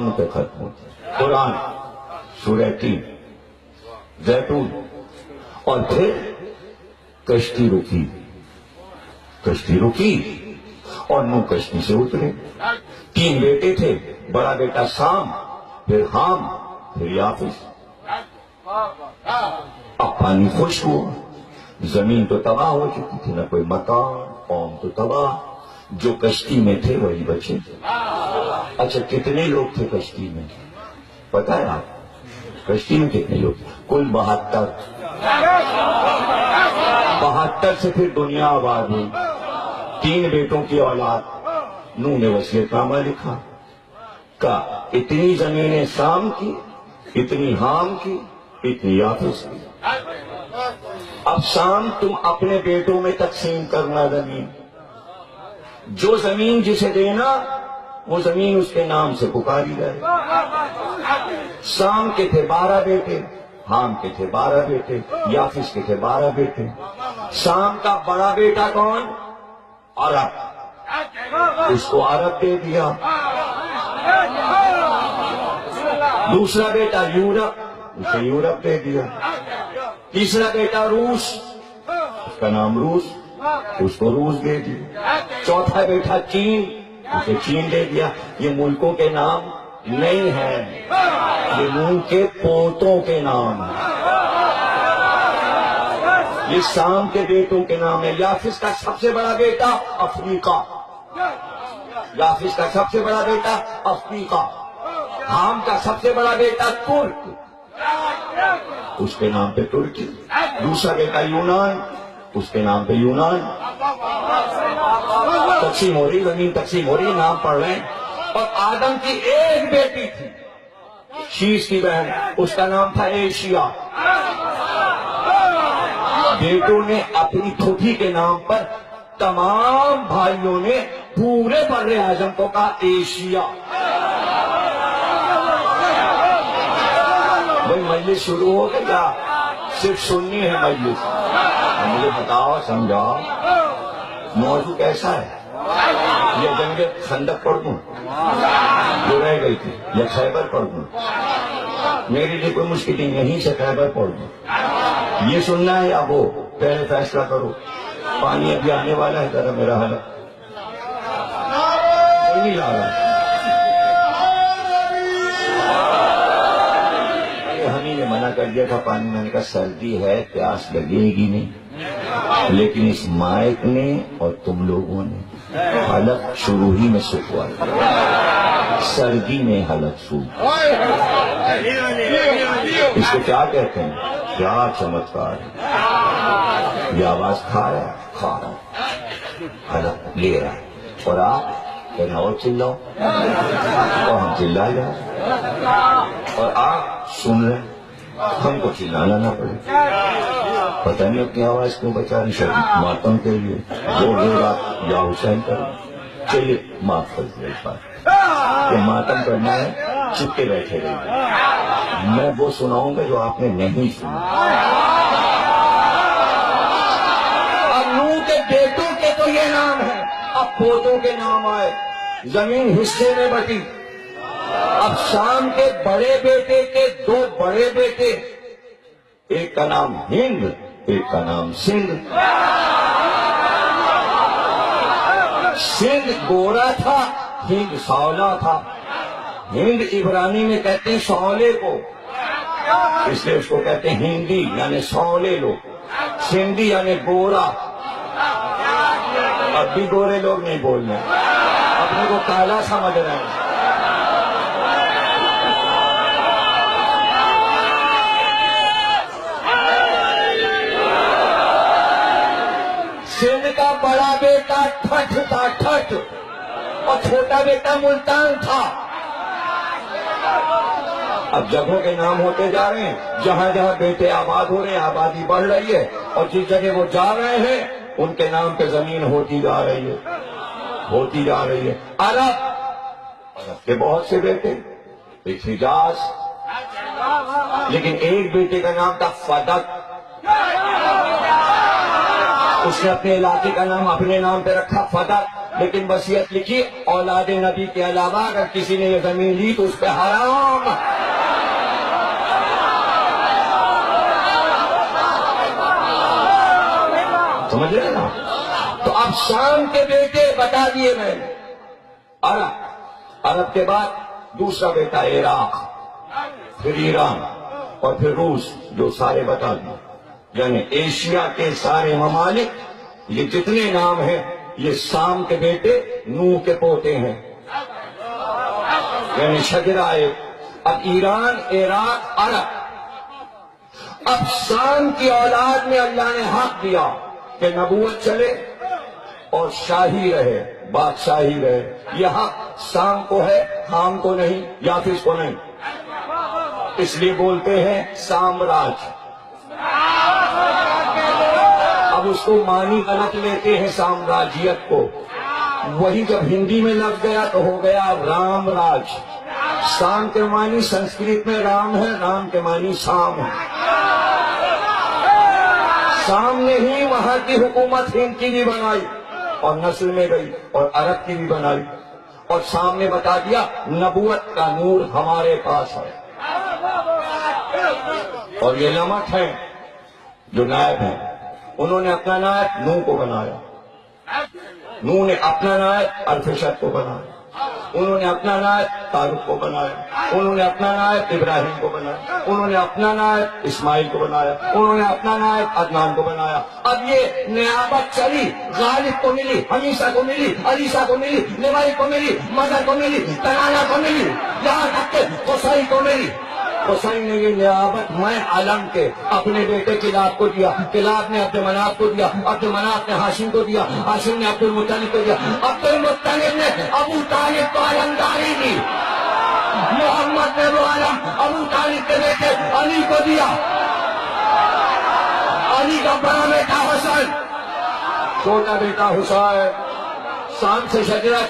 وزن پہ ختم ہوتا ہے۔ قرآن سورہ 3 زیتون، اور پھر کشتی رکی اور نوح کشتی سے اترے۔ 3 بیٹے تھے، بڑا بیٹا سام، پھر حام، پھر یافس۔ اب پانی خشک ہوا، زمین تو تباہ ہو چکی تھی، نہ کوئی مکان، قوم تو تباہ، جو کشتی میں تھے وہی بچے۔ اچھا کتنے لوگ تھے کشتی میں پتہ ہے آپ؟ کشتی میں کتنے لوگ؟ کل 72 سے پھر دنیا آباد ہوئی۔ 3 بیٹوں کی اولاد۔ نوح نے وصیت نامہ لکھا، کہا اتنی زمینیں سام کی، اتنی حام کی، اتنی یافس کی۔ اب سام تم اپنے بیٹوں میں تقسیم کرنا زمین، جو زمین جسے دینا وہ زمین اس کے نام سے پکاری جائے۔ سام کے تھے 12 بیٹے، حام کے تھے 12 بیٹے، یافس کے تھے 12 بیٹے۔ سام کا بڑا بیٹا کون؟ عرب، اس کو عرب دے دیا۔ دوسرا بیٹا یورپ، اسے یورپ دے دیا۔ تیسرا بیٹا روس، اس کا نام روس، اس کو روس دے دیا۔ چوتھا بیٹا چین، اسے چین دے دیا۔ یہ ملکوں کے نام نہیں ہیں، یہ نوح کے پوتوں کے نام ہیں، یہ سام کے بیٹوں کے نام ہے۔ یافس کا سب سے بڑا بیٹا افریقہ، یافس کا سب سے بڑا بیٹا افریقہ۔ حام کا سب سے بڑا بیٹا ترک، اس کے نام پہ ترکی۔ دوسرا بیٹا یونان، اس کے نام پہ یونان۔ تقسیم ہو رہی، زمین تقسیم ہو رہی، نام پڑھ رہے ہیں۔ اور آدم کی ایک بیٹی تھی، شیش کی بہن، اس کا نام تھا ایشیا۔ بیٹوں نے اپنی پھوپھی کے نام پر، تمام بھائیوں نے پورے بر اعظم کو کہا ایشیا۔ بھائی مجلس شروع ہو گیا، صرف سننی ہے مجلس؟ مجھے بتاؤ، سمجھاؤ موضوع کیسا ہے؟ یہ جنگ خندق پڑھ دوں جو رہ گئی تھی، یا خیبر پڑھ دوں؟ میرے لیے کوئی مشکل نہیں، یہیں سے خیبر پڑھ دوں۔ یہ سننا ہے یا وہ؟ پہلے فیصلہ کرو۔ پانی ابھی آنے والا ہے، ذرا میرا حالت کوئی نہیں لا رہا۔ ہمیں نے منع کر دیا تھا پانی، میں نے کہا سردی ہے، پیاس لگے گی نہیں، لیکن اس مائک نے اور تم لوگوں نے حلق شروع ہی میں سکھوا دیا۔ سردی میں حلق سوکھ، اس کو کیا کہتے ہیں؟ کیا چمتکار ہے! یہ آواز کھا رہا ہے، حلق لے رہا ہے، اور آپ کہنا اور چلاؤ، اور ہم چلا جائیں، اور آپ سن رہے ہیں، ہم کو چلانا نہ پڑے۔ پتہ نہیں اپنی آواز کیوں بچا رہی، شاید ماتم کے لیے جو آپ یا حسین کر۔ چلیے معاف کر دیا اس بات، کہ ماتم کرنا ہے، چپ کے بیٹھے رہیے، میں وہ سناؤں گا جو آپ نے نہیں سنا۔ اب نوح کے بیٹوں کے تو یہ نام ہے، اب پوتوں کے نام آئے، زمین حصے میں بٹی۔ اب شام کے بڑے بیٹے کے 2 بڑے بیٹے، ایک کا نام ہند، ایک کا نام سندھ۔ سندھ گورا تھا، ہند سولا تھا۔ ہند عبرانی میں کہتے ہیں سولے کو، اس لیے اس کو کہتے ہیں ہندی، یعنی سولے لوگ۔ سندھی یعنی گورا۔ اب بھی گورے لوگ نہیں بول رہے، اپنے کو کالا سمجھ رہے ہیں۔ سندھ کا بڑا بیٹا ٹھٹ تھا، ٹھٹ، اور چھوٹا بیٹا ملتان تھا۔ اب جگہوں کے نام ہوتے جا رہے ہیں، جہاں جہاں بیٹے آباد ہو رہے ہیں، آبادی بڑھ رہی ہے، اور جس جگہ وہ جا رہے ہیں ان کے نام پہ زمین ہوتی جا رہی ہے، ہوتی جا رہی ہے۔ عرب کے بہت سے بیٹے، ایک حجاز، لیکن ایک بیٹے کا نام تھا فدق۔ اس نے اپنے علاقے کا نام اپنے نام پہ رکھا فدق۔ لیکن وصیت لکھی اولاد نبی کے علاوہ اگر کسی نے یہ زمین لی تو اس پہ حرام. سمجھ رہے نا؟ تو اب شام کے بیٹے بتا دیے میں نے. عرب کے بعد دوسرا بیٹا عراق، پھر ایران اور پھر روس، جو سارے بتا دیے. یعنی ایشیا کے سارے ممالک، یہ جتنے نام ہیں یہ سام کے بیٹے نوح کے پوتے ہیں. یعنی شجرہ ہے. اب ایران، عراق، عرب. اب سام کی اولاد میں اللہ نے حق دیا کہ نبوت چلے اور شاہی رہے، بادشاہی رہے. یہ حق سام کو ہے، حام کو نہیں، یافس کو نہیں. اس لیے بولتے ہیں سامراج. اب اس کو معنی غلط لیتے ہیں سامراجیت کو. وہی جب ہندی میں لگ گیا تو ہو گیا رام راج. سام کے معنی سنسکرت میں رام ہے، رام کے معنی سام ہے. سام نے ہی وہاں کی حکومت ہند کی بھی بنائی اور نسل میں گئی، اور عرب کی بھی بنائی. اور سام نے بتا دیا نبوت کا نور ہمارے پاس ہے. اور یہ نمک ہیں جو نائب ہیں، انہوں نے اپنا نائب نوح کو بنایا. نوح نے اپنا نائب ارفشد کو بنایا. انہوں نے اپنا نائب طارق کو بنایا. انہوں نے اپنا نائب ابراہیم کو بنایا. انہوں نے اپنا نائب اسماعیل کو بنایا. انہوں نے اپنا نائب عدنان کو بنایا. اب یہ نیابت چلی، غالب کو ملی، حمیشہ کو ملی، علیشہ کو ملی، نوائی کو ملی، مظہر کو ملی، تنانہ کو ملی، یہاں تک کہ قصی کو ملی. حسین نے یہ نیابت میں علم کے اپنے بیٹے کلاب کو دیا، کلاب نے عبد مناف کو دیا، عبد مناف نے ہاشم کو دیا، ہاشم نے عبد المطلب کو دیا، عبد المطلب نے ابو طالب کو علمداری دی. محمد نے وہ علم ابو طالب کے بیٹے علی کو دیا. علی کا بڑا بیٹا حسن، چھوٹا بیٹا حسین. شام سے شجرہ